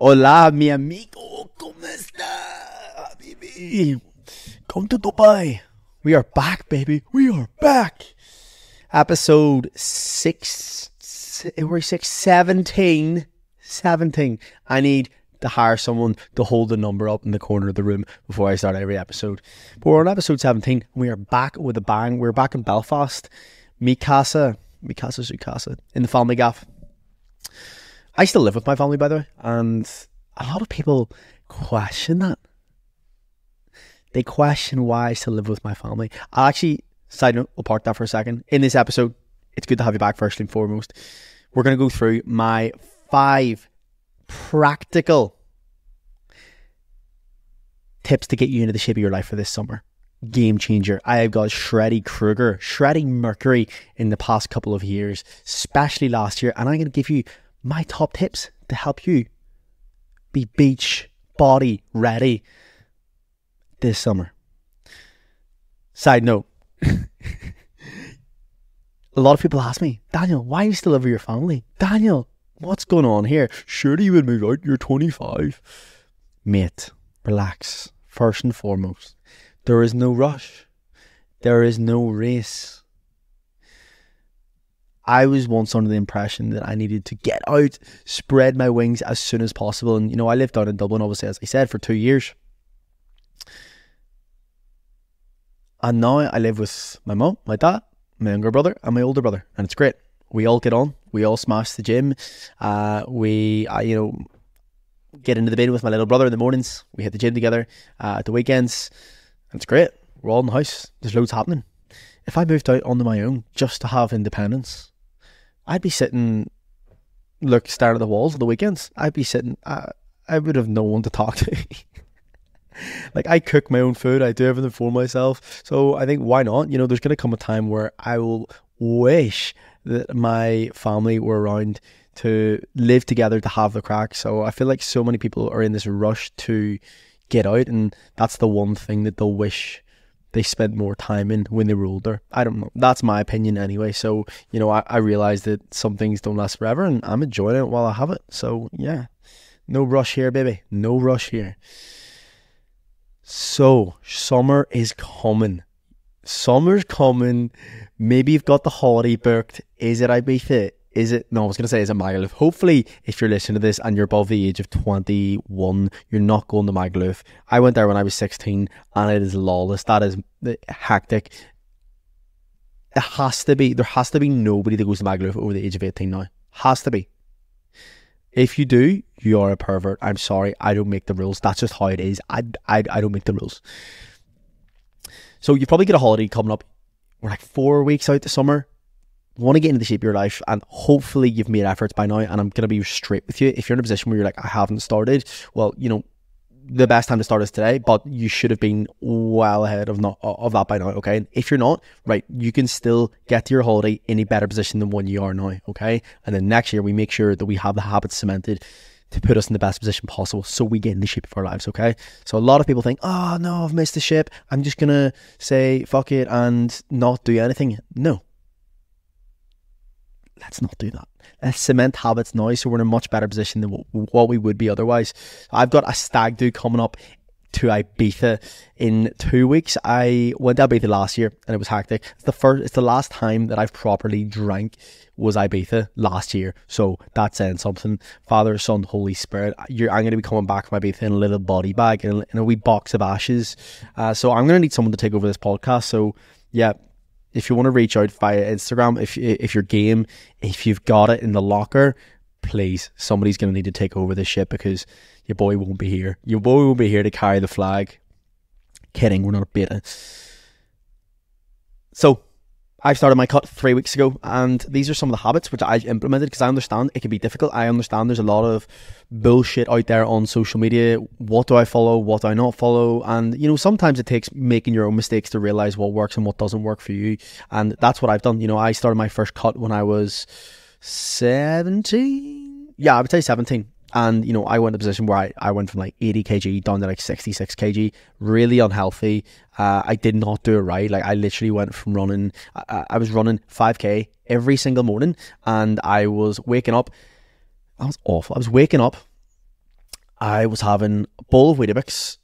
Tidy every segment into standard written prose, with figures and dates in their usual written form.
Hola, mi amigo. ¿Cómo está, baby? Come to Dubai. We are back, baby. We are back. Episode 17. I need to hire someone to hold the number up in the corner of the room before I start every episode. But we're on episode 17 and we are back with a bang. We're back in Belfast. Mi casa, su casa, in the family gaff. I still live with my family, by the way, and a lot of people question that. They question why I still live with my family. I'll actually, side note, we'll park that for a second. In this episode, it's good to have you back first and foremost. We're going to go through my 5 practical tips to get you into the shape of your life for this summer. Game changer. I have got Shreddy Mercury in the past couple of years, especially last year, and I'm going to give you my top tips to help you be beach body ready this summer. Side note, a lot of people ask me, Daniel, why are you still live with your family? Daniel, what's going on here? Surely you would move out, you're 25. Mate, relax. First and foremost, there is no rush. There is no race. I was once under the impression that I needed to get out, spread my wings as soon as possible. And, I lived down in Dublin, obviously, as I said, for 2 years. And now I live with my mum, my dad, my younger brother, and my older brother. And it's great. We all get on. We all smash the gym. We get into the bin with my little brother in the mornings. We hit the gym together at the weekends. And it's great. We're all in the house. There's loads happening. If I moved out onto my own just to have independence, I'd be sitting, staring at the walls on the weekends. I'd be sitting, I would have no one to talk to. I cook my own food. I do everything for myself. So I think, why not? There's going to come a time where I will wish that my family were around to live together, to have the crack. So I feel like so many people are in this rush to get out, and that's the one thing that they'll wish they spent more time in when they were older. I don't know. That's my opinion anyway. So, I realize that some things don't last forever, and I'm enjoying it while I have it. So, yeah. No rush here, baby. No rush here. So, summer is coming. Summer's coming. Maybe you've got the holiday booked. Is it Ibiza? Is it Magaluf? Hopefully, if you're listening to this and you're above the age of 21, you're not going to Magaluf. I went there when I was 16 and it is lawless. That is hectic. There has to be nobody that goes to Magaluf over the age of 18 now. Has to be. If you do, you are a pervert. I'm sorry, I don't make the rules. That's just how it is. I don't make the rules. So you probably get a holiday coming up. We're 4 weeks out this summer. Want to get into the shape of your life, and hopefully you've made efforts by now. And I'm going to be straight with you. If you're in a position where you're I haven't started, well, the best time to start is today, but you should have been well ahead of that by now, okay? And if you're not, right, you can still get to your holiday in a better position than when you are now, okay? And then next year we make sure that we have the habits cemented to put us in the best position possible so we get in the shape of our lives, okay? So a lot of people think, oh no, I've missed the ship, I'm just gonna say fuck it and not do anything. No, let's not do that. Let's cement habits now so we're in a much better position than what we would be otherwise. I've got a stag do coming up to Ibiza in 2 weeks. I went to Ibiza last year and it was hectic. It's the last time that I've properly drank was Ibiza last year. So that's saying something. Father, Son, Holy Spirit. I'm going to be coming back from Ibiza in a little body bag, in a wee box of ashes. So I'm going to need someone to take over this podcast. So yeah, if you want to reach out via Instagram, if you're game, if you've got it in the locker, please, somebody's going to need to take over this shit because your boy won't be here. Your boy won't be here to carry the flag. Kidding, we're not a beta. So, I started my cut 3 weeks ago, and these are some of the habits which I implemented because I understand it can be difficult. I understand there's a lot of bullshit out there on social media. What do I follow? What do I not follow? And, sometimes it takes making your own mistakes to realize what works and what doesn't work for you. And that's what I've done. I started my first cut when I was 17. Yeah, I would say 17. And, I went in a position where I went from 80 kg down to 66 kg, really unhealthy. I did not do it right. I literally went from running, I was running 5k every single morning, and I was waking up. That was awful. I was waking up I was having a bowl of Weetabix.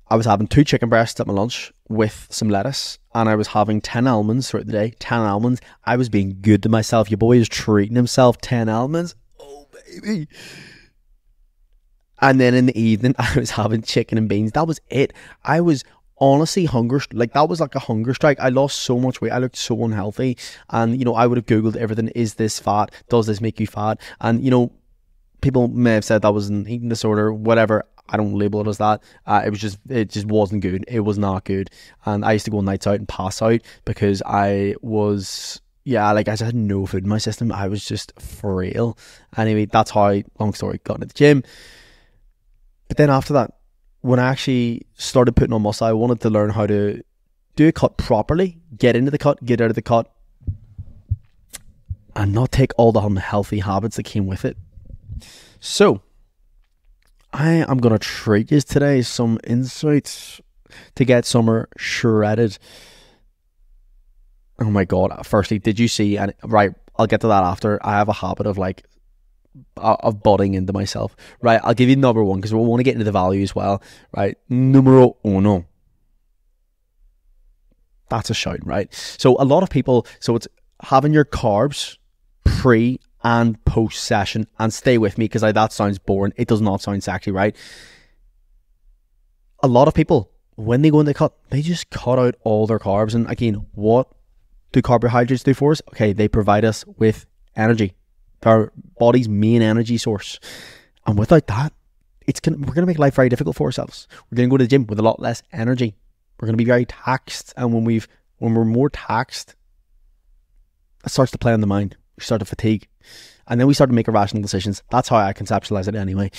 I was having 2 chicken breasts at my lunch with some lettuce, and I was having 10 almonds throughout the day. 10 almonds. I was being good to myself. Your boy is treating himself. 10 almonds. Oh, baby. And then in the evening, I was having chicken and beans. That was it. I was honestly hunger, like that was like a hunger strike. I lost so much weight. I looked so unhealthy. And, you know, I would have Googled everything. Is this fat? Does this make you fat? And, you know, people may have said that was an eating disorder, whatever. I don't label it as that. It just wasn't good. It was not good. And I used to go nights out and pass out because I was, like I just had no food in my system. I was just frail. Anyway, that's how I, long story, got into the gym. But then after that, when I actually started putting on muscle, I wanted to learn how to do a cut properly, get into the cut, get out of the cut, and not take all the unhealthy habits that came with it. So, I am going to treat you today some insights to get summer shredded. Oh my God. Firstly, did you see, and right, I'll get to that after. I have a habit of of butting into myself. Right, I'll give you number one because we want to get into the value as well. Right, numero uno. That's a shout, right? So a lot of people, so it's having your carbs pre and post session, and stay with me because that sounds boring. It does not sound sexy, right? A lot of people, when they go into cut, they just cut out all their carbs. And again, what do carbohydrates do for us? Okay, they provide us with energy. They're our body's main energy source. And without that, we're going to make life very difficult for ourselves. We're going to go to the gym with a lot less energy. We're going to be very taxed. And when we're more taxed, it starts to play on the mind. We start to fatigue. And then we start to make irrational decisions. That's how I conceptualize it anyway.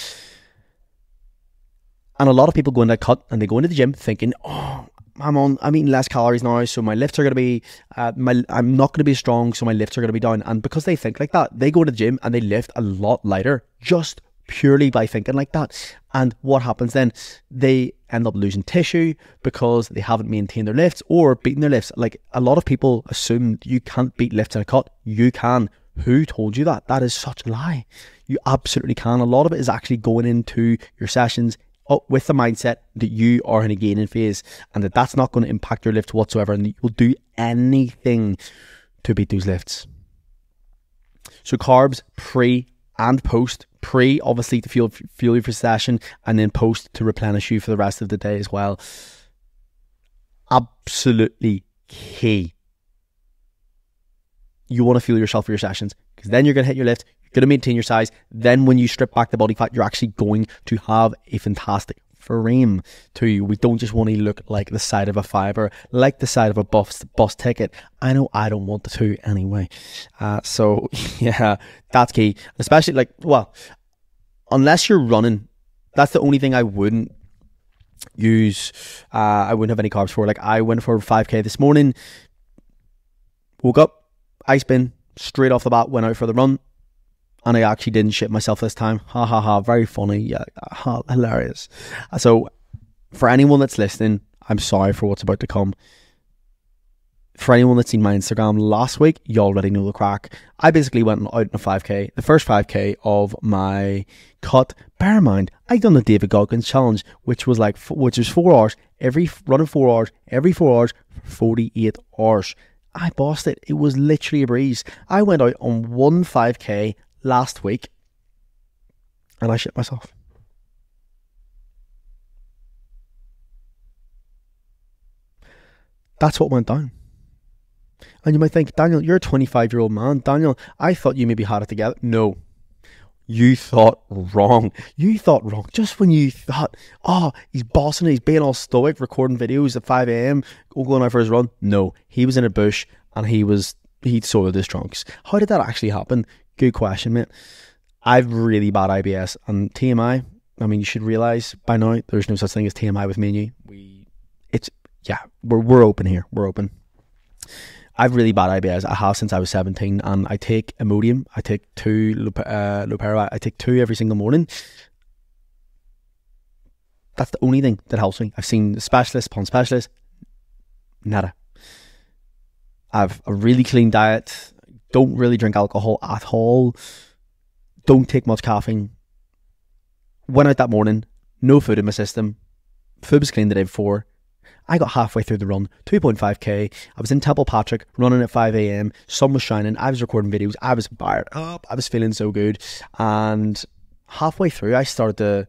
And a lot of people go into a cut and they go into the gym thinking, oh, I'm eating less calories now, so my lifts are going to be, I'm not going to be strong, so my lifts are going to be down. And because they think like that, they go to the gym and they lift a lot lighter just purely by thinking like that. And what happens then? They end up losing tissue because they haven't maintained their lifts or beaten their lifts. Like, a lot of people assume you can't beat lifts in a cut. You can. Who told you that? That is such a lie. You absolutely can. A lot of it is actually going into your sessions with the mindset that you are in a gaining phase and that's not going to impact your lift whatsoever, and you'll do anything to beat those lifts. So carbs pre and post. Pre, obviously, to fuel you for session, and then post to replenish you for the rest of the day as well. Absolutely key. You want to fuel yourself for your sessions because then you're going to hit your lift, you're going to maintain your size. Then when you strip back the body fat, you're actually going to have a fantastic frame to you. We don't just want to look like the side of a fiver, like the side of a bus ticket. I know I don't want to anyway. So yeah, that's key. Especially unless you're running, that's the only thing I wouldn't use. I wouldn't have any carbs for. Like, I went for 5k this morning, woke up, ice bin, straight off the bat, went out for the run, and I actually didn't shit myself this time. Ha ha ha, very funny. Yeah, hilarious. So for anyone that's listening, I'm sorry for what's about to come. For anyone that's seen my Instagram last week, you already know the crack. I basically went out in a 5k, the first 5k of my cut. Bear in mind, I'd done the David Goggins challenge, which was 4 hours, running 4 hours, every 4 hours, for 48 hours. I bossed it. It was literally a breeze. I went out on one 5k last week and I shit myself. That's what went down. And you might think, Daniel, you're a 25-year-old man. Daniel, I thought you maybe had it together. No. You thought wrong. You thought wrong. Just when you thought, oh, he's bossing it, he's being all stoic, recording videos at 5 a.m, going out for his run. No, he was in a bush and he'd soiled his trunks. How did that actually happen? Good question, mate. I've really bad IBS and TMI. I mean, you should realise by now there's no such thing as TMI with me and you. We're open here. We're open. I've really bad IBS. I have since I was 17, and I take Imodium. I take 2 Lopera. I take 2 every single morning. That's the only thing that helps me. I've seen specialists upon specialists. Nada. I've a really clean diet. Don't really drink alcohol at all. Don't take much caffeine. Went out that morning, no food in my system. Food was clean the day before. I got halfway through the run, 2.5k. I was in Temple Patrick, running at 5 a.m. Sun was shining. I was recording videos. I was fired up. I was feeling so good. And halfway through, I started to...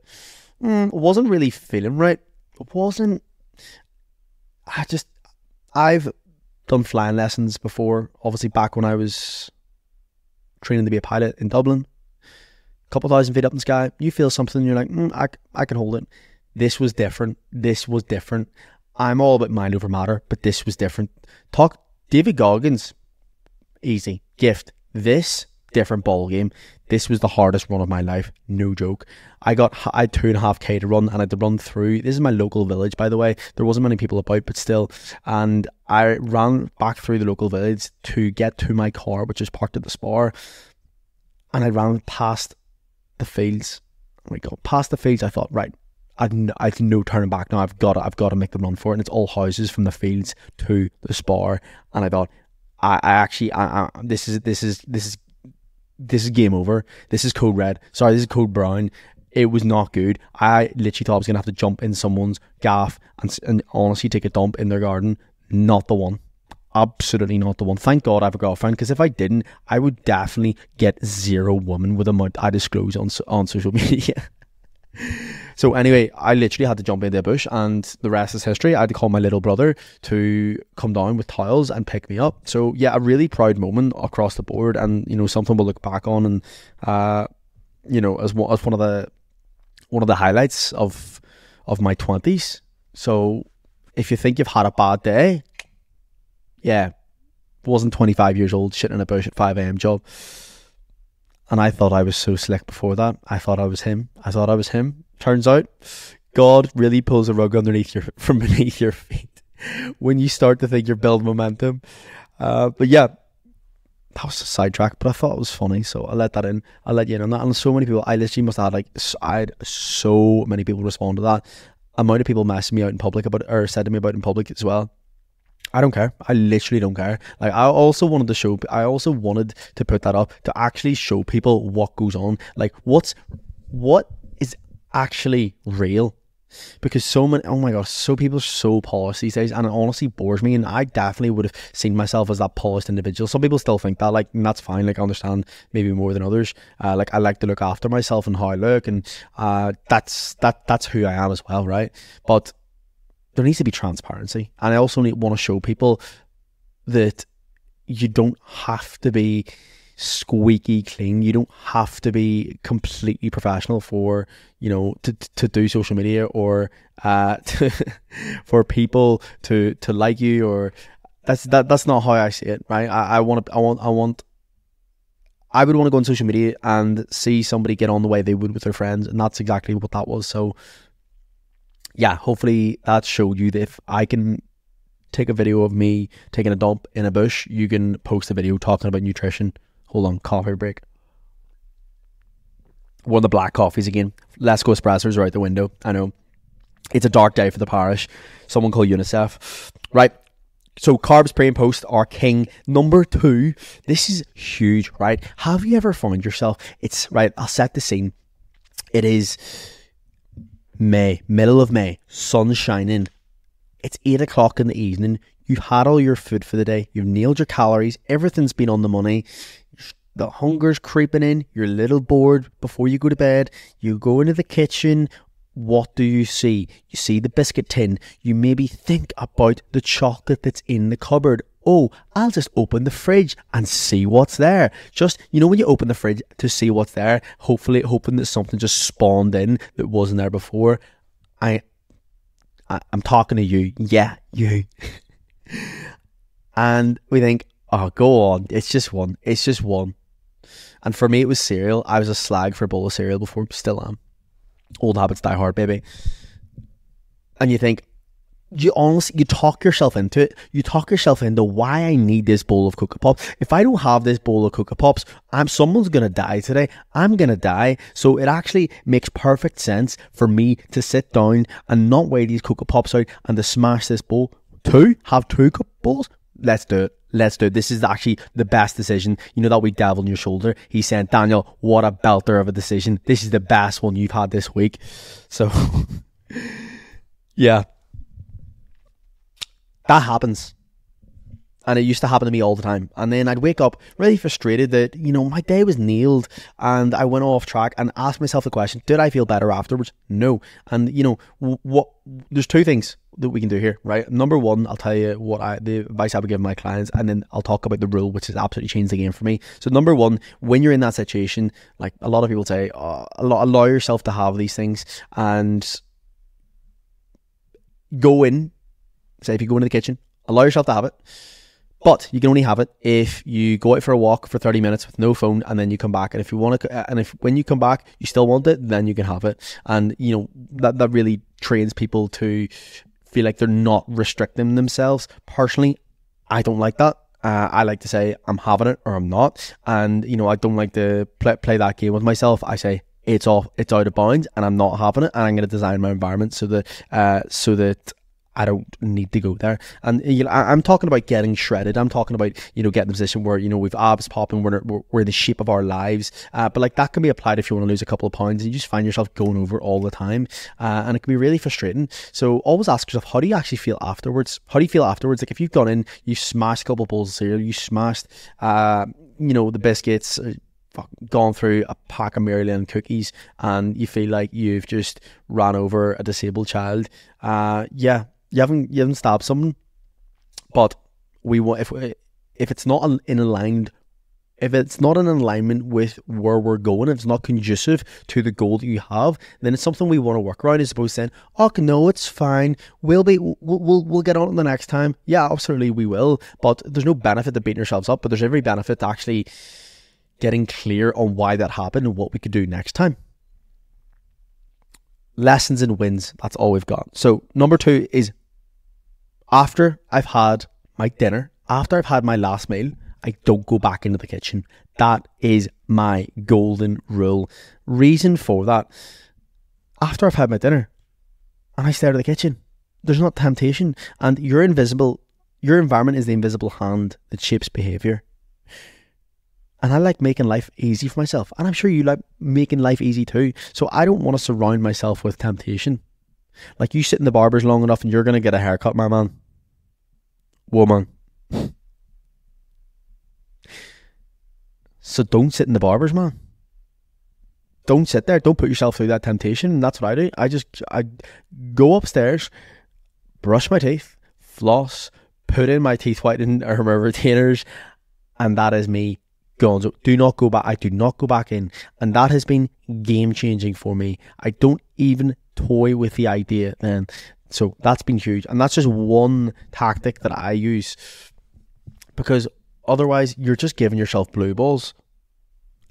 wasn't really feeling right. It wasn't... I've done flying lessons before. Obviously, back when I was training to be a pilot in Dublin. A couple thousand feet up in the sky. You feel something, you're like, I can hold it. This was different. I'm all about mind over matter, but this was different. Talk David Goggins, easy. Gift. This, different ball game. This was the hardest run of my life. No joke. I had 2.5k to run, and I had to run through. This is my local village, by the way. There wasn't many people about, but still. And I ran back through the local village to get to my car, which is parked at the Spar. And I ran past the fields. Past the fields, I thought, right, I've no turning back now. I've got to make the run for it. And it's all houses from the fields to the Spar. And I thought, this is game over. This is code red. Sorry, this is code brown. It was not good. I literally thought I was gonna have to jump in someone's gaff and honestly take a dump in their garden. Not the one. Absolutely not the one. Thank God I have a girlfriend, because if I didn't, I would definitely get 0 women with the amount I disclose on social media. So anyway, I literally had to jump into the bush, and the rest is history. I had to call my little brother to come down with towels and pick me up. So yeah, a really proud moment across the board, and something we'll look back on, and as one of the highlights of my 20s. So if you think you've had a bad day, yeah, wasn't 25 years old shitting in a bush at 5 a.m. job. And I thought I was so slick before that. I thought I was him. Turns out, God really pulls a rug from beneath your feet when you start to think you're building momentum. But yeah, that was a sidetrack, but I thought it was funny, so I'll let you in on that. And so many people, I literally must have I had so many people respond to that. Amount of people messaged me out in public about it, or said to me about it in public as well. I don't care. I literally don't care. Like, I also wanted to put that up to actually show people what goes on. Like, what is actually real? Because so many, oh my gosh, so people are so polished these days, and it honestly bores me. And I definitely would have seen myself as that polished individual. Some people still think that, like, and that's fine. Like, I understand maybe more than others. Like, I like to look after myself and how I look, and that's who I am as well, right? But there needs to be transparency, and I also want to show people that you don't have to be squeaky clean. You don't have to be completely professional for to do social media, or for people to like you, or that's not how I see it, right? I would want to go on social media and see somebody get on the way they would with their friends, and that's exactly what that was. So yeah, hopefully that showed you that if I can take a video of me taking a dump in a bush, you can post a video talking about nutrition. Hold on, coffee break. One of the black coffees again. Lesgo espressos are out the window. I know. It's a dark day for the parish. Someone call UNICEF. Right. So carbs pre and post are king. Number 2. This is huge, right? Have you ever found yourself? It's right. I'll set the scene. It is May, middle of May, sun shining. It's 8 o'clock in the evening. You've had all your food for the day. You've nailed your calories. Everything's been on the money. The hunger's creeping in. You're a little bored before you go to bed. You go into the kitchen. What do you see? You see the biscuit tin. You maybe think about the chocolate that's in the cupboard. Oh, I'll just open the fridge and see what's there. Just, when you open the fridge to see what's there, hoping that something just spawned in that wasn't there before. I'm talking to you. Yeah, you. And we think, oh, go on. It's just one. And for me, it was cereal. I was a slag for a bowl of cereal before. Still am. Old habits die hard, baby. And you think, you talk yourself into it. You talk yourself into why I need this bowl of Cocoa Pops. If I don't have this bowl of Cocoa Pops, someone's going to die today. I'm going to die. So it actually makes perfect sense for me to sit down and not weigh these Cocoa Pops out and to smash this bowl. Have 2 bowls? let's do it. Let's do it. This is actually the best decision. You know that wee devil on your shoulder? He's saying, Daniel, what a belter of a decision. This is the best one you've had this week. So, yeah. That happens. And it used to happen to me all the time. And then I'd wake up really frustrated that, you know, my day was nailed and I went off track, and asked myself the question, did I feel better afterwards? No. And, you know, there's two things that we can do here, right? Number one, I'll tell you the advice I would give my clients, and then I'll talk about the rule, which has absolutely changed the game for me. So number one, when you're in that situation, like a lot of people say, allow yourself to have these things, and go in, say if you go into the kitchen, allow yourself to have it. But you can only have it if you go out for a walk for 30 minutes with no phone, and then you come back. And if you want to, and if when you come back you still want it, then you can have it. And you know that really trains people to feel like they're not restricting themselves. Personally, I don't like that. I like to say I'm having it or I'm not. And you know, I don't like to play that game with myself. I say it's off, it's out of bounds, and I'm not having it. And I'm going to design my environment so that I don't need to go there. And you know, I'm talking about getting shredded. I'm talking about, you know, getting in a position where, you know, we've abs popping, we're in the shape of our lives. But like that can be applied if you want to lose a couple of pounds and you just find yourself going over all the time. And it can be really frustrating. So always ask yourself, how do you actually feel afterwards? How do you feel afterwards? Like if you've gone in, you've smashed a couple of bowls of cereal, you smashed, you know, the biscuits, gone through a pack of Maryland cookies, and you feel like you've just ran over a disabled child. Yeah. You haven't stabbed someone, but we want, if it's not in alignment with where we're going, if it's not conducive to the goal that you have, then it's something we want to work around, as opposed to saying, oh no, it's fine, we'll get on it the next time. Yeah, absolutely we will, but there's no benefit to beating yourselves up, but there's every benefit to actually getting clear on why that happened and what we could do next time. Lessons and wins, that's all we've got. So number two is, after I've had my dinner, after I've had my last meal, I don't go back into the kitchen. That is my golden rule. Reason for that, after I've had my dinner and I stare at the kitchen, there's not temptation, and your environment is the invisible hand that shapes behaviour. And I like making life easy for myself, and I'm sure you like making life easy too. So I don't want to surround myself with temptation. Like, you sit in the barber's long enough and you're going to get a haircut, my man. Woman. So don't sit in the barber's, man. Don't sit there. Don't put yourself through that temptation. And that's what I do. I go upstairs, brush my teeth, floss, put in my teeth whitening or my retainers, and that is me gone. So do not go back. I do not go back in, and that has been game changing for me. I don't even toy with the idea then. So that's been huge, and that's just one tactic that I use, because otherwise you're just giving yourself blue balls,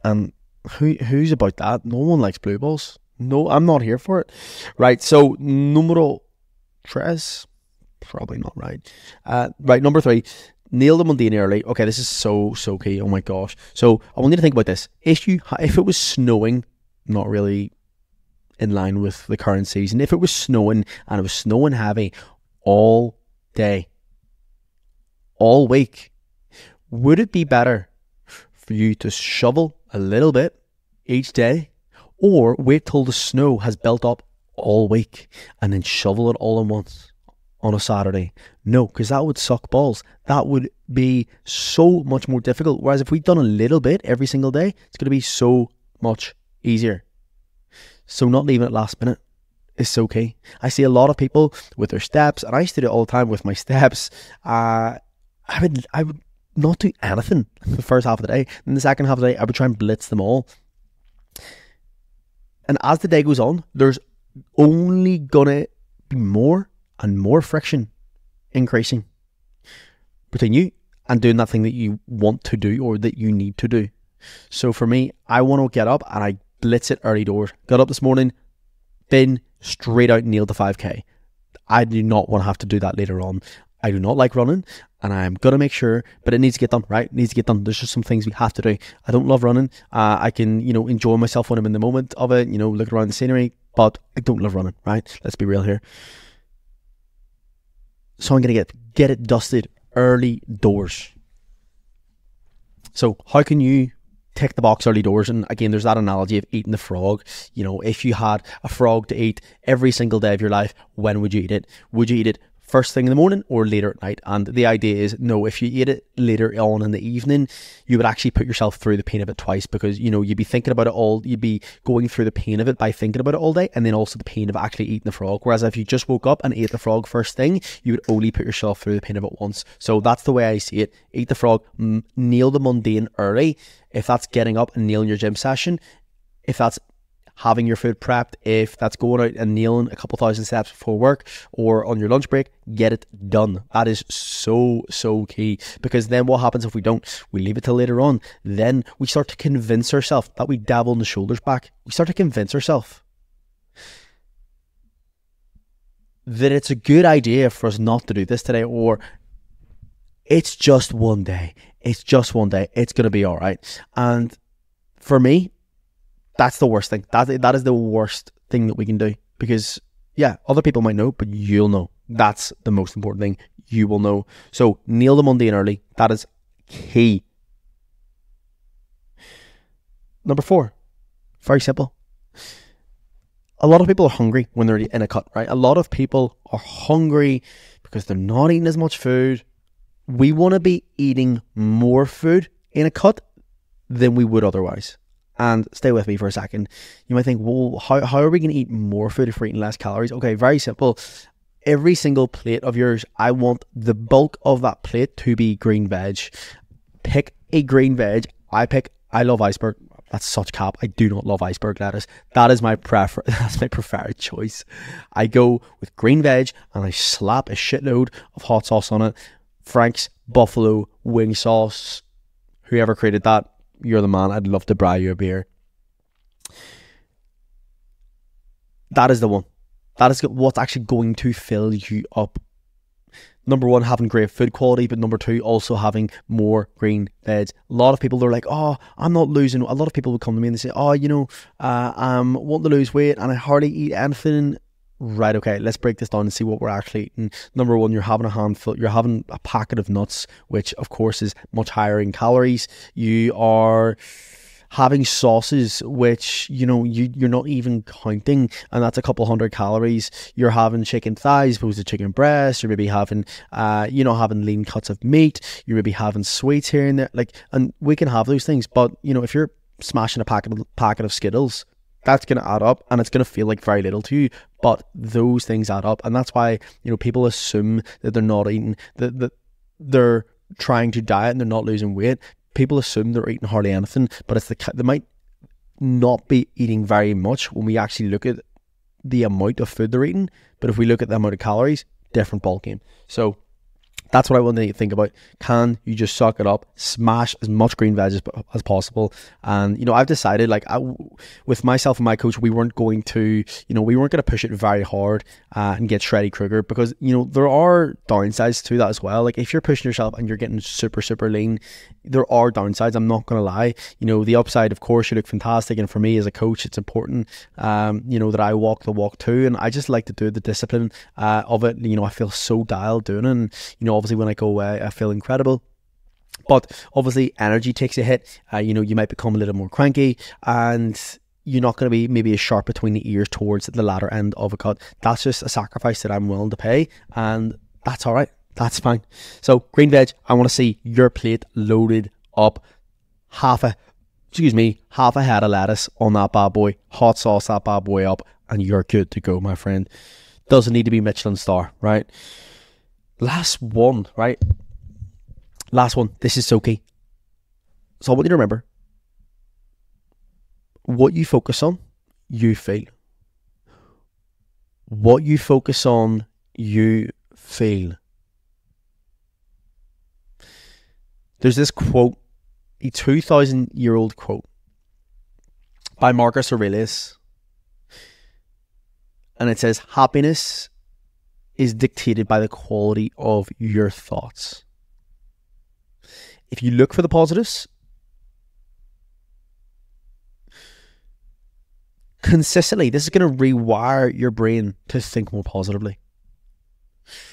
and who's about that? No one likes blue balls. No, I'm not here for it. Right, so numero tres, probably not right. Right, number three, nail the mundane early. Okay, this is so key. Oh my gosh. So I want you to think about this. If it was snowing, not really in line with the current season, if it was snowing, and it was snowing heavy all day, all week, would it be better for you to shovel a little bit each day, or wait till the snow has built up all week and then shovel it all at once on a Saturday? No, because that would suck balls. That would be so much more difficult. Whereas if we'd done a little bit every single day, it's going to be so much easier. So not leaving it last minute is so key. I see a lot of people with their steps, and I used to do it all the time with my steps. I would not do anything the first half of the day. And the second half of the day, I would try and blitz them all. And as the day goes on, there's only gonna be more and more friction increasing between you and doing that thing that you want to do or that you need to do. So for me, I want to get up and I blitz it early doors. Got up this morning, been straight out, nailed the 5k. I do not want to have to do that later on. I do not like running, and I'm going to make sure, but it needs to get done, right? It needs to get done. There's just some things we have to do. I don't love running. I can, enjoy myself when I'm in the moment of it, look around the scenery, but I don't love running, right? Let's be real here. So I'm going to get it dusted early doors. So how can you tick the box early doors? And again, there's that analogy of eating the frog. You know, if you had a frog to eat every single day of your life, when would you eat it? Would you eat it first thing in the morning or later at night? And the idea is, no, if you eat it later on in the evening, you would actually put yourself through the pain of it twice, because, you know, you'd be thinking about it all, you'd be going through the pain of it by thinking about it all day, and then also the pain of actually eating the frog. Whereas if you just woke up and ate the frog first thing, you would only put yourself through the pain of it once. So that's the way I see it. Eat the frog, nail the mundane early. If that's getting up and nailing your gym session, if that's having your food prepped, if that's going out and nailing a couple thousand steps before work or on your lunch break, get it done. That is so key, because then what happens if we don't? We leave it till later on. Then we start to convince ourselves that we dabble in the shoulders back. We start to convince ourselves that it's a good idea for us not to do this today, or it's just one day. It's just one day. It's going to be all right. And for me, that's the worst thing. That is the worst thing that we can do, because yeah, other people might know, but you'll know. That's the most important thing. You will know. So nail the mundane early. That is key. Number 4, very simple. A lot of people are hungry when they're in a cut, right? A lot of people are hungry because they're not eating as much food. We want to be eating more food in a cut than we would otherwise. And stay with me for a second. You might think, well, how are we going to eat more food if we're eating less calories? Okay, very simple. Every single plate of yours, I want the bulk of that plate to be green veg. Pick a green veg. I love iceberg. That's such cap. I do not love iceberg lettuce. That's my preferred choice. I go with green veg and I slap a shitload of hot sauce on it. Frank's buffalo wing sauce. Whoever created that, you're the man. I'd love to buy you a beer. That is the one. That is what's actually going to fill you up. Number 1, having great food quality, but number 2, also having more green veg. A lot of people, they're like, oh, I'm not losing. A lot of people will come to me and they say, oh, you know, I'm wanting to lose weight and I hardly eat anything. Right, okay, let's break this down and see what we're actually eating. Number 1, you're having a handful, you're having a packet of nuts, which of course is much higher in calories. You are having sauces, which, you know, you're not even counting, and that's a couple hundred calories. You're having chicken thighs opposed to chicken breasts. You're maybe having, having lean cuts of meat. You're maybe having sweets here and there. Like, and we can have those things, but, you know, if you're smashing a packet of Skittles, that's going to add up and it's going to feel like very little to you, but those things add up. And that's why, you know, people assume that they're not eating, that they're trying to diet and they're not losing weight. People assume they're eating hardly anything, but it's they might not be eating very much when we actually look at the amount of food they're eating. But if we look at the amount of calories, different ballgame. So that's what I want to think about. Can you just suck it up, smash as much green veg as possible? And, you know, I've decided, like, with myself and my coach, we weren't going to push it very hard and get Shreddy Krueger, because, you know, there are downsides to that as well. Like, if you're pushing yourself and you're getting super lean, there are downsides. I'm not going to lie. You know, the upside, of course, you look fantastic. And for me as a coach, it's important, that I walk the walk too. And I just like to do the discipline of it. You know, I feel so dialed doing it. And, you know, obviously when I go away, I feel incredible. But obviously energy takes a hit. You might become a little more cranky and you're not going to be maybe as sharp between the ears towards the latter end of a cut. That's just a sacrifice that I'm willing to pay, and that's all right. That's fine. So green veg, I want to see your plate loaded up. Half a head of lettuce on that bad boy. Hot sauce that bad boy up, and you're good to go, my friend. Doesn't need to be Michelin star, right? Last one. This is so key. So I want you to remember, what you focus on, you feel. What you focus on, you feel. There's this quote, a 2,000-year-old quote by Marcus Aurelius, and it says, happiness is dictated by the quality of your thoughts. If you look for the positives, consistently, this is going to rewire your brain to think more positively.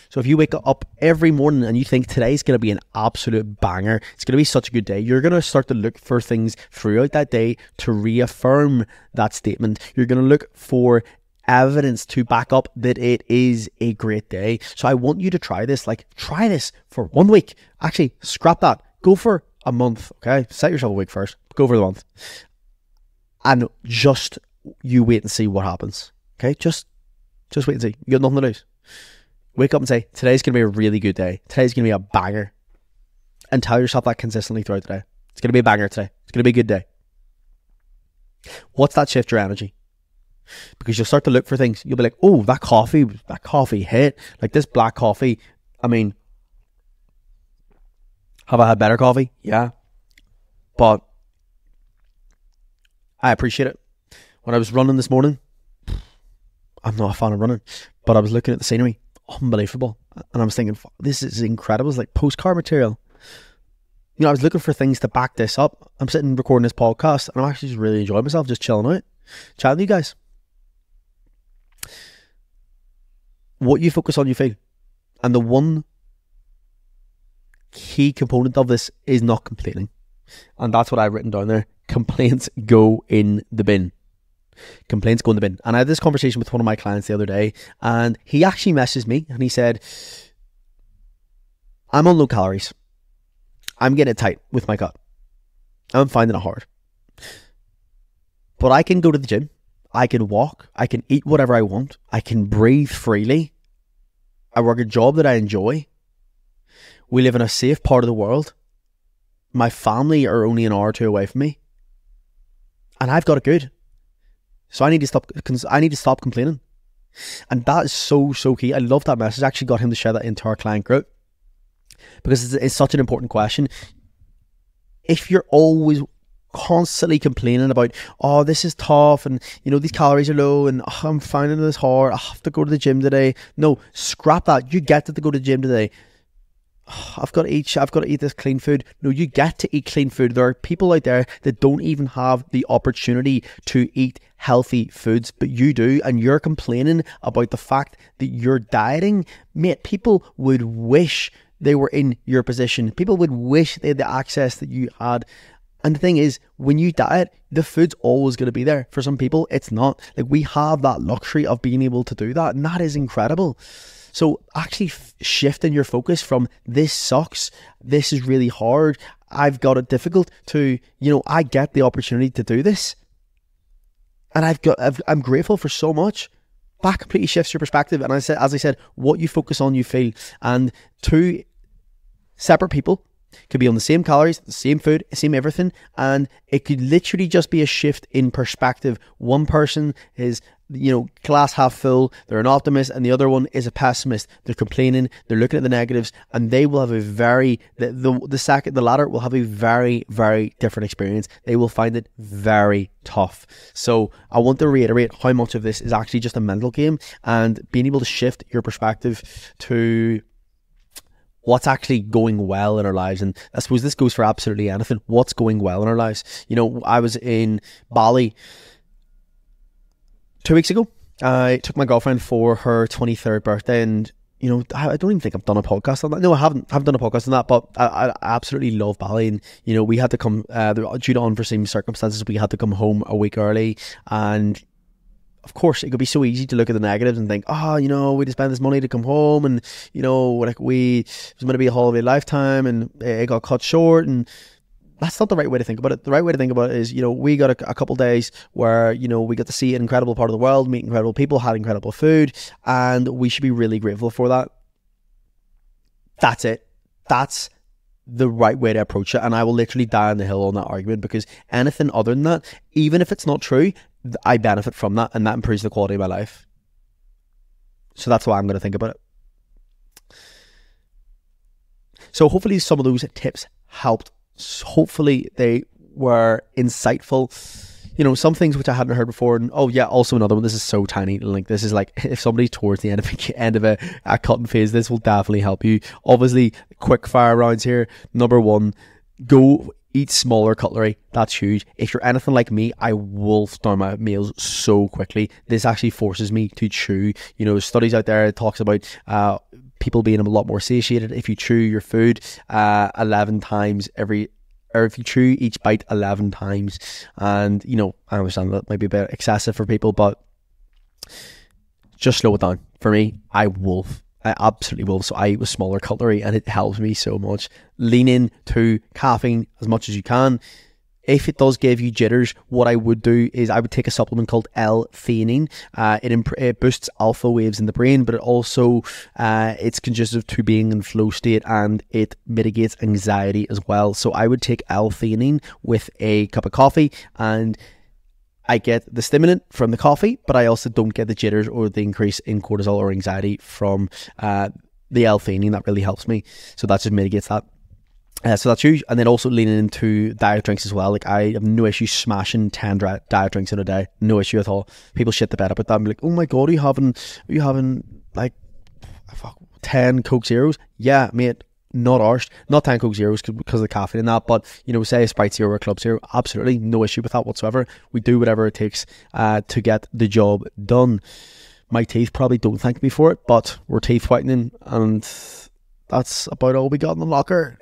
So if you wake up every morning and you think today's going to be an absolute banger, it's going to be such a good day, you're going to start to look for things throughout that day to reaffirm that statement. You're going to look for evidence to back up that it is a great day. So I want you to try this. Like, try this for 1 week. Actually, scrap that. Go for a month, okay? Set yourself a week first. Go for the month. And just you wait and see what happens, okay? Just wait and see. You got nothing to lose. Wake up and say, today's going to be a really good day. Today's going to be a banger. And tell yourself that consistently throughout the day. It's going to be a banger today. It's going to be a good day. What's that shift your energy? Because you'll start to look for things. You'll be like, oh, that coffee hit. Like this black coffee. I mean, have I had better coffee? Yeah. But I appreciate it. When I was running this morning, I'm not a fan of running, but I was looking at the scenery. Unbelievable. And I was thinking, this is incredible. It's like postcard material. You know, I was looking for things to back this up. I'm sitting recording this podcast and I'm actually just really enjoying myself, just chilling out, chatting to you guys. What you focus on, you feel. And the one key component of this is not complaining. And that's what I've written down there. Complaints go in the bin. Complaints go in the bin. And I had this conversation with one of my clients the other day, and he actually messaged me and he said, I'm on low calories. I'm getting it tight with my gut. I'm finding it hard. But I can go to the gym. I can walk. I can eat whatever I want. I can breathe freely. I work a job that I enjoy. We live in a safe part of the world. My family are only an hour or two away from me. And I've got it good. So I need to stop complaining. And that is so key. I love that message. I actually got him to share that into our client group because it's such an important question. If you're always constantly complaining about, oh, this is tough, and you know, these calories are low, and oh, I'm finding this hard, I have to go to the gym today. No, scrap that. You get to go to the gym today. I've got to eat this clean food. No, you get to eat clean food. There are people out there that don't even have the opportunity to eat healthy foods, but you do, and you're complaining about the fact that you're dieting. Mate, people would wish they were in your position. People would wish they had the access that you had. And the thing is, when you diet, the food's always going to be there. For some people, it's not. Like, we have that luxury of being able to do that, and that is incredible. So actually shifting your focus from this sucks, this is really hard, I've got it difficult, to, you know, I get the opportunity to do this. And I'm grateful for so much. That completely shifts your perspective. And as I said, what you focus on, you feel. And two separate people could be on the same calories, the same food, same everything, and it could literally just be a shift in perspective. One person is, you know, glass half full, they're an optimist, and the other one is a pessimist. They're complaining, they're looking at the negatives, and they will have a very, the latter will have a very, very different experience. They will find it very tough. So I want to reiterate how much of this is actually just a mental game, and being able to shift your perspective to what's actually going well in our lives. And I suppose this goes for absolutely anything. What's going well in our lives? You know, I was in Bali 2 weeks ago. I took my girlfriend for her 23rd birthday, and you know, I don't even think I've done a podcast on that. No, I haven't done a podcast on that, but I absolutely love Bali. And you know, we had to come due to unforeseen circumstances, we had to come home a week early. And of course, it could be so easy to look at the negatives and think, oh, you know, we just spent this money to come home, and you know, like, it was going to be a holiday lifetime, and it got cut short. And that's not the right way to think about it. The right way to think about it is, you know, we got a couple days where, you know, we got to see an incredible part of the world, meet incredible people, had incredible food, and we should be really grateful for that. That's it. That's the right way to approach it. And I will literally die on the hill on that argument, because anything other than that, even if it's not true, I benefit from that, and that improves the quality of my life. So that's why I'm going to think about it. So hopefully some of those tips helped. Hopefully they were insightful. You know, some things which I hadn't heard before. And oh yeah, also another one. This is so tiny. Like, this is like, if somebody's towards the end of a cutting phase, this will definitely help you. Obviously, quick fire rounds here. Number one, go eat smaller cutlery. That's huge. If you're anything like me, I wolf down my meals so quickly. This actually forces me to chew. You know, there's studies out there that talks about people being a lot more satiated. If you chew your food 11 times if you chew each bite 11 times, and you know, I understand that might be a bit excessive for people, but just slow it down. For me, I absolutely wolf, so I eat with smaller cutlery, and it helps me so much. Lean into caffeine as much as you can. If it does give you jitters, what I would do is I would take a supplement called L-theanine. It boosts alpha waves in the brain, but it also it's conducive to being in flow state, and it mitigates anxiety as well. So I would take L-theanine with a cup of coffee, and I get the stimulant from the coffee, but I also don't get the jitters or the increase in cortisol or anxiety from the L-theanine. That really helps me. So that just mitigates that. So that's huge. And then also leaning into diet drinks as well. Like, I have no issue smashing 10 diet drinks in a day. No issue at all. People shit the bed about that. I'm like, oh my God, are you having like 10 Coke Zeros? Yeah, mate. Not arsed. Not 10 Coke Zeros because of the caffeine in that, but you know, say a Sprite Zero or a Club Zero, absolutely no issue with that whatsoever. We do whatever it takes to get the job done. My teeth probably don't thank me for it, but we're teeth whitening, and that's about all we got in the locker.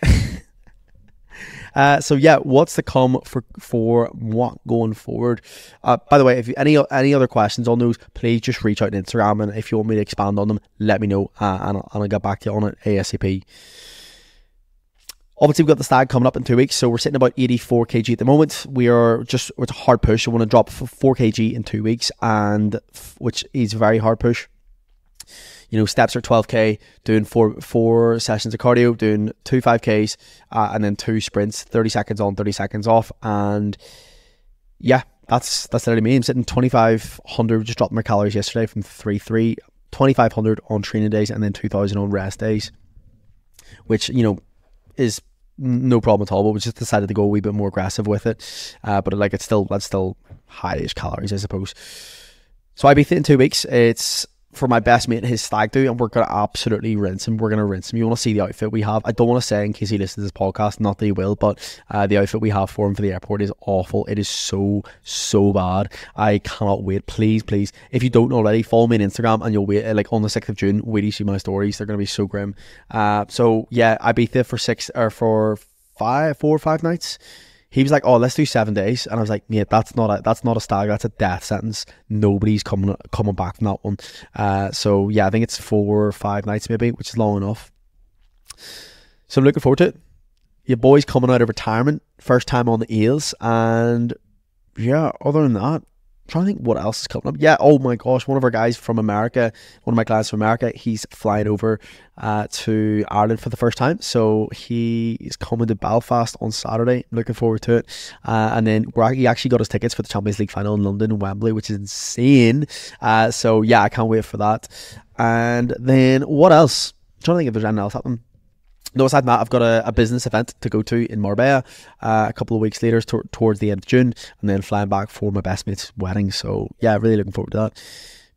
So yeah, what's to come for what going forward? By the way, if any other questions on those, please just reach out on Instagram, and if you want me to expand on them, let me know, and I'll get back to you on it ASAP. Obviously, we've got the stag coming up in 2 weeks, so we're sitting about 84 kg at the moment. It's a hard push. I want to drop 4 kg in 2 weeks, and which is a very hard push. You know, steps are 12k, doing four sessions of cardio, doing 2 5Ks, and then 2 sprints, 30 seconds on, 30 seconds off. And yeah, that's literally me. I'm sitting 2,500, just dropped my calories yesterday from 3,300, 2,500 on training days, and then 2,000 on rest days, which, you know, is no problem at all, but we just decided to go a wee bit more aggressive with it. But like, that's still high-ish calories, I suppose. So I'll be in 2 weeks. It's for my best mate, his stag do, and we're going to absolutely rinse him. We're going to rinse him. You want to see the outfit we have? I don't want to say in case he listens to this podcast, not that he will, but the outfit we have for him for the airport is awful. It is so bad. I cannot wait. Please, if you don't already, follow me on Instagram, and you'll wait, like on the 6th of June, wait till you see my stories. They're going to be so grim. So yeah, Ibiza for 4 or 5 nights. He was like, oh, let's do 7 days. And I was like, mate, that's not a stag, that's a death sentence. Nobody's coming back from that one. So yeah, I think it's 4 or 5 nights maybe, which is long enough. So I'm looking forward to it. Your boy's coming out of retirement, first time on the Eels. And yeah, other than that, I'm trying to think what else is coming up. Yeah, oh my gosh, one of our guys from America, one of my clients from America, he's flying over to Ireland for the first time. So he is coming to Belfast on Saturday. Looking forward to it. And then he actually got his tickets for the Champions League final in London and Wembley, which is insane. So yeah, I can't wait for that. And then what else? I'm trying to think if there's anything else happening. No, aside from that, I've got a business event to go to in Marbella a couple of weeks later, towards the end of June, and then flying back for my best mate's wedding. So yeah, really looking forward to that.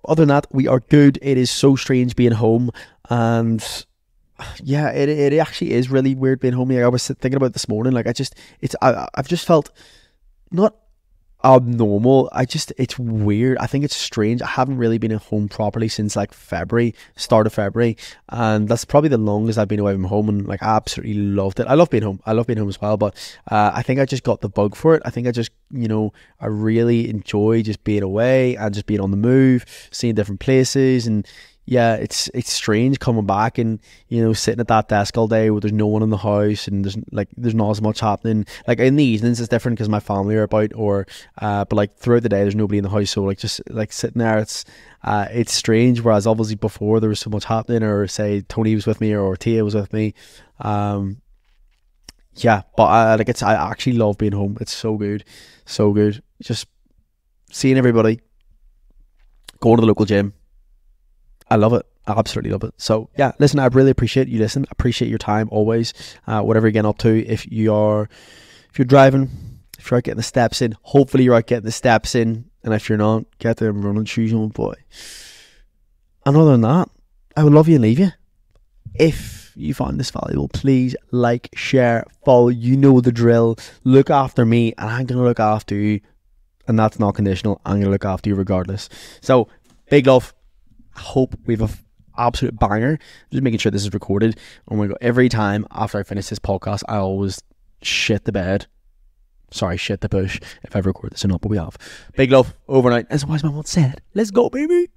Other than that, we are good. It is so strange being home, and yeah, it actually is really weird being home. Like, I was thinking about it this morning. Like, I've just felt not abnormal. It's weird. I think it's strange. I haven't really been at home properly since like start of February, and that's probably the longest I've been away from home, and like, I absolutely loved it. I love being home as well, but I think I just got the bug for it. I think I just, you know, I really enjoy just being away and just being on the move, seeing different places. And yeah, it's strange coming back and, you know, sitting at that desk all day where there's no one in the house and there's not as much happening. Like, in the evenings it's different because my family are about, or but like throughout the day there's nobody in the house, so like, just like sitting there, it's strange. Whereas obviously before there was so much happening, or say Tony was with me or Tia was with me. Yeah, but I actually love being home. It's so good, just seeing everybody, going to the local gym. I love it. I absolutely love it. So yeah, listen, I really appreciate you listening. Appreciate your time always. Whatever you're getting up to, if you're driving, if you're out getting the steps in, hopefully you're out getting the steps in. And if you're not, get them running shoes on, boy. And other than that, I would love you and leave you. If you find this valuable, please like, share, follow. You know the drill. Look after me, and I'm going to look after you. And that's not conditional. I'm going to look after you regardless. So, big love. I hope we have absolute banger. Just making sure this is recorded. Oh my god, every time after I finish this podcast, I always shit the bed. Sorry, shit the bush. If I record this or not, but we have. Big love, overnight. As a wise man once said, let's go, baby.